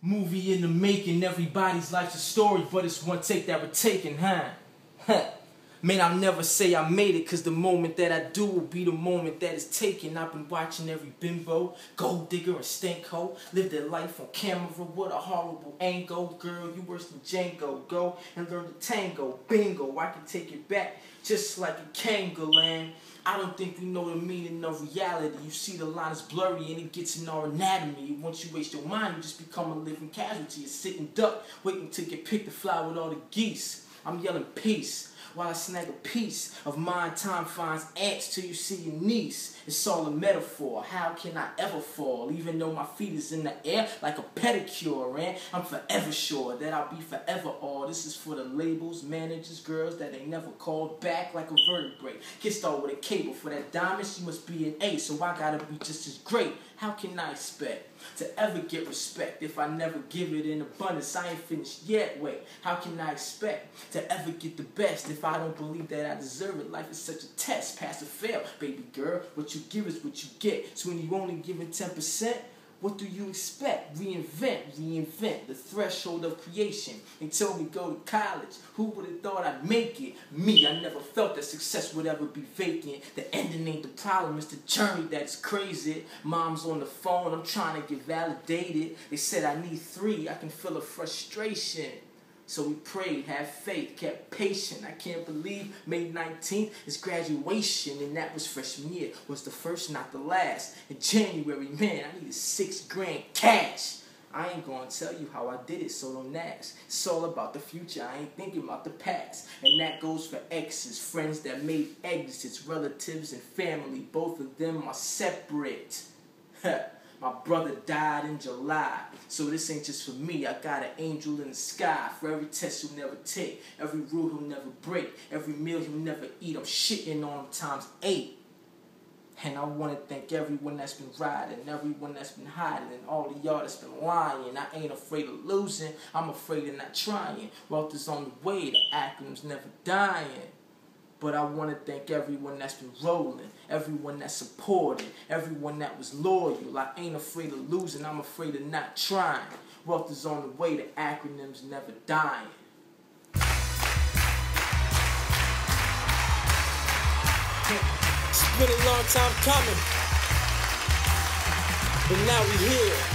Movie in the making, everybody's life's a story, but it's one take that we're taking, huh? Man, I'll never say I made it, cause the moment that I do will be the moment that is taken. I've been watching every bimbo, gold digger and stank hoe live their life on camera. What a horrible angle. Girl, you worse than Django. Go and learn the tango. Bingo, I can take it back just like a kangaroo. I don't think we know the meaning of reality. You see the line is blurry and it gets in our anatomy. Once you waste your mind, you just become a living casualty. A sitting duck, waiting to get picked to fly with all the geese. I'm yelling peace while I snag a piece of mine. Time finds ants till you see your niece. It's all a metaphor. How can I ever fall? Even though my feet is in the air like a pedicure, and I'm forever sure that I'll be forever all. This is for the labels, managers, girls that ain't never called back like a vertebrae. Kissed all with a cable. For that diamond, she must be an A, so I gotta be just as great. How can I expect to ever get respect if I never give it in abundance? I ain't finished yet, wait. How can I expect to ever get the best if I don't believe that I deserve it? Life is such a test, pass or fail, baby girl. What you give is what you get. So when you only giving 10%, what do you expect? Reinvent the threshold of creation. They told me go to college. Who would have thought I'd make it? Me, I never felt that success would ever be vacant. The ending ain't the problem, it's the journey that's crazy. Mom's on the phone, I'm trying to get validated. They said I need 3, I can feel a frustration. So we prayed, had faith, kept patient. I can't believe May 19th is graduation, and that was freshman year. Was the first, not the last. In January, man, I needed $6 grand cash. I ain't gonna tell you how I did it, so don't ask. It's all about the future, I ain't thinking about the past. And that goes for exes, friends that made exits, relatives and family. Both of them are separate. My brother died in July, so this ain't just for me. I got an angel in the sky for every test he'll never take, every rule he'll never break, every meal he'll never eat. I'm shitting on him times 8. And I want to thank everyone that's been riding, everyone that's been hiding, and all of y'all that's been lying. I ain't afraid of losing, I'm afraid of not trying. Wealth is on the way, the acronyms never dying. But I want to thank everyone that's been rolling, everyone that supported, everyone that was loyal. I ain't afraid of losing, I'm afraid of not trying. Wealth is on the way, the acronyms never dying. It's been a long time coming, but now we here.